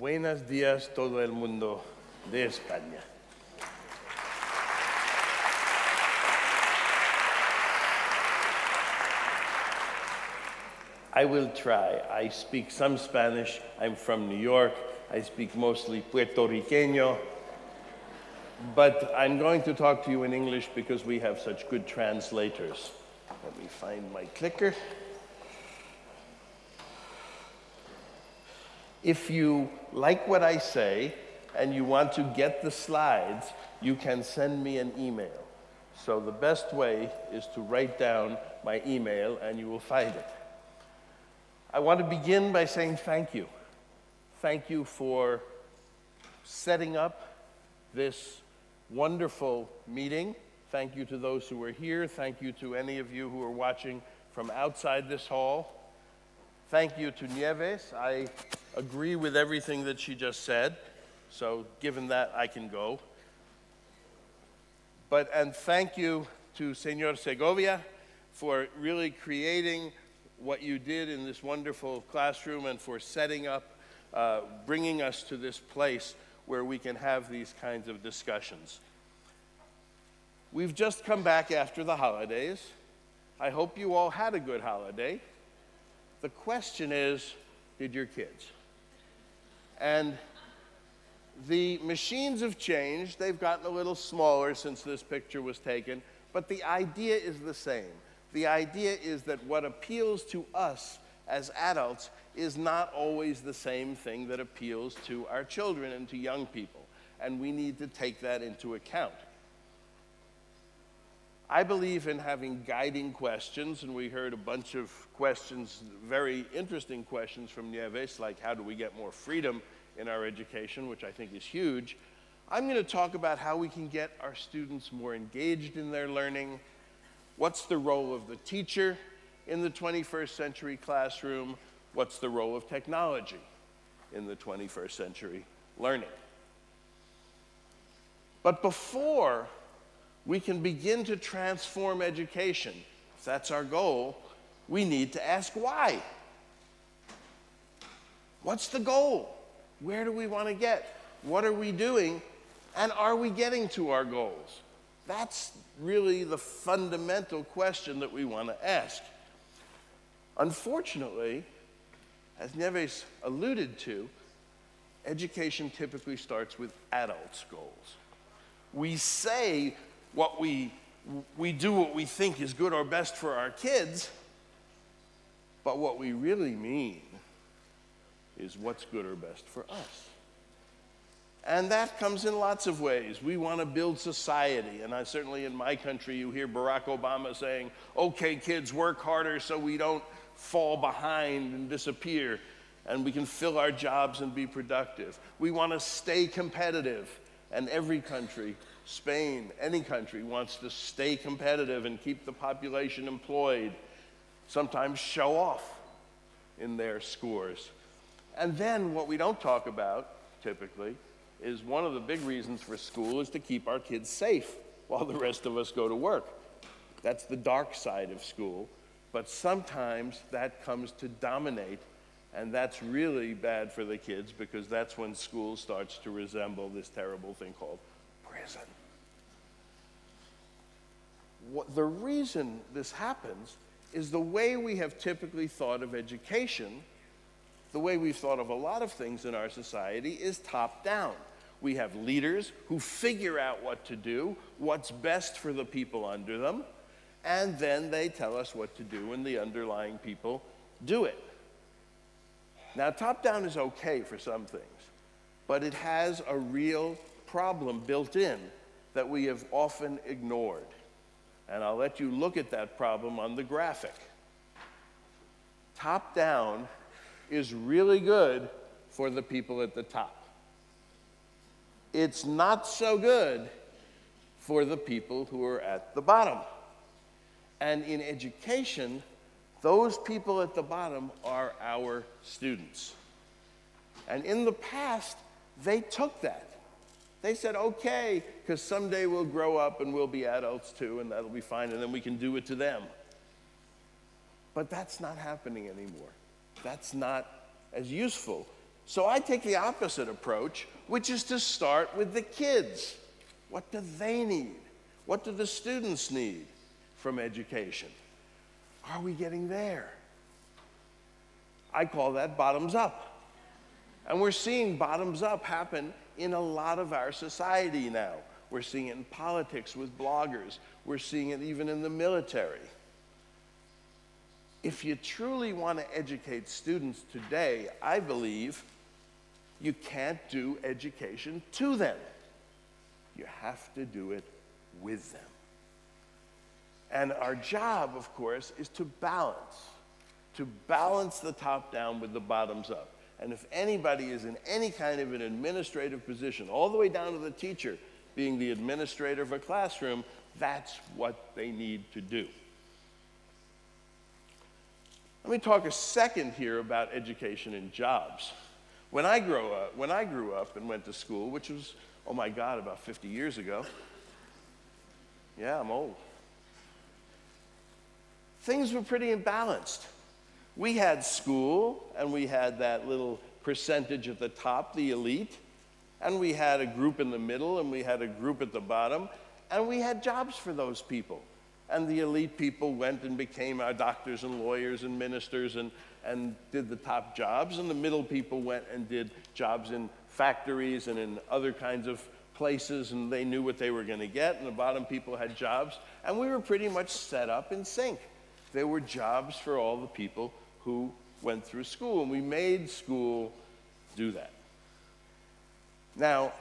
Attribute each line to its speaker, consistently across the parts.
Speaker 1: Buenos días todo el mundo de España. I will try. I speak some Spanish. I'm from New York. I speak mostly Puerto Riqueño. But I'm going to talk to you in English because we have such good translators. Let me find my clicker. If you like what I say and you want to get the slides, you can send me an email. So the best way is to write down my email and you will find it. I want to begin by saying thank you. Thank you for setting up this wonderful meeting. Thank you to those who are here. Thank you to any of you who are watching from outside this hall. Thank you to Nieves. I agree with everything that she just said, so given that, I can go. And thank you to Senor Segovia for really creating what you did in this wonderful classroom and for setting up, bringing us to this place where we can have these kinds of discussions. We've just come back after the holidays. I hope you all had a good holiday. The question is, did your kids? And the machines have changed. They've gotten a little smaller since this picture was taken, but the idea is the same. The idea is that what appeals to us as adults is not always the same thing that appeals to our children and to young people, and we need to take that into account. I believe in having guiding questions, and we heard a bunch of questions, very interesting questions from Nieves, like how do we get more freedom in our education, which I think is huge. I'm going to talk about how we can get our students more engaged in their learning. What's the role of the teacher in the 21st century classroom? What's the role of technology in the 21st century learning? But before we can begin to transform education, if that's our goal, we need to ask why. What's the goal? Where do we want to get? What are we doing? And are we getting to our goals? That's really the fundamental question that we want to ask. Unfortunately, as Nieves alluded to, education typically starts with adults' goals. We say we do what we think is good or best for our kids, but what we really mean is what's good or best for us. And that comes in lots of ways. We want to build society, and certainly in my country you hear Barack Obama saying, okay kids, work harder so we don't fall behind and disappear, and we can fill our jobs and be productive. We want to stay competitive, and every country, Spain, any country, wants to stay competitive and keep the population employed, sometimes show off in their scores. And then what we don't talk about, typically, is one of the big reasons for school is to keep our kids safe while the rest of us go to work. That's the dark side of school, but sometimes that comes to dominate, and that's really bad for the kids because that's when school starts to resemble this terrible thing called prison. The reason this happens is the way we have typically thought of education, the way we've thought of a lot of things in our society, is top-down. We have leaders who figure out what to do, what's best for the people under them, and then they tell us what to do, and the underlying people do it. Now, top-down is okay for some things, but it has a real problem built in that we have often ignored. And I'll let you look at that problem on the graphic. Top-down is really good for the people at the top. It's not so good for the people who are at the bottom. And in education, those people at the bottom are our students. And in the past, they took that. They said, okay, because someday we'll grow up and we'll be adults too, and that'll be fine, and then we can do it to them. But that's not happening anymore. That's not as useful. So I take the opposite approach, which is to start with the kids. What do they need? What do the students need from education? Are we getting there? I call that bottoms up. And we're seeing bottoms up happen in a lot of our society now. We're seeing it in politics with bloggers. We're seeing it even in the military. If you truly want to educate students today, I believe you can't do education to them. You have to do it with them. And our job, of course, is to balance the top down with the bottoms up. And if anybody is in any kind of an administrative position, all the way down to the teacher being the administrator of a classroom, that's what they need to do. Let me talk a second here about education and jobs. When I grew up and went to school, which was, oh my God, about 50 years ago. Yeah, I'm old. Things were pretty imbalanced. We had school, and we had that little percentage at the top, the elite, and we had a group in the middle, and we had a group at the bottom, and we had jobs for those people. And the elite people went and became our doctors and lawyers and ministers and did the top jobs, and the middle people went and did jobs in factories and in other kinds of places, and they knew what they were going to get, and the bottom people had jobs, and we were pretty much set up in sync. There were jobs for all the people who went through school, and we made school do that. Now,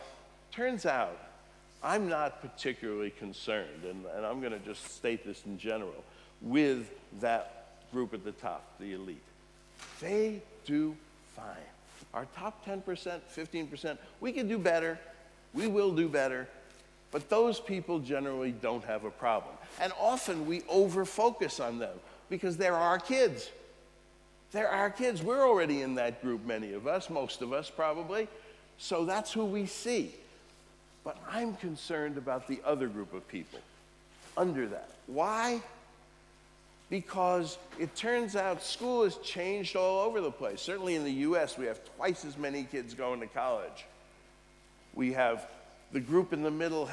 Speaker 1: turns out, I'm not particularly concerned, and I'm going to just state this in general, with that group at the top, the elite. They do fine. Our top 10%, 15%, we can do better, we will do better, but those people generally don't have a problem. And often we over-focus on them because they're our kids. They're our kids. We're already in that group, many of us, most of us probably, so that's who we see. But I'm concerned about the other group of people under that. Why? Because it turns out school has changed all over the place. Certainly in the US, we have twice as many kids going to college. We have the group in the middle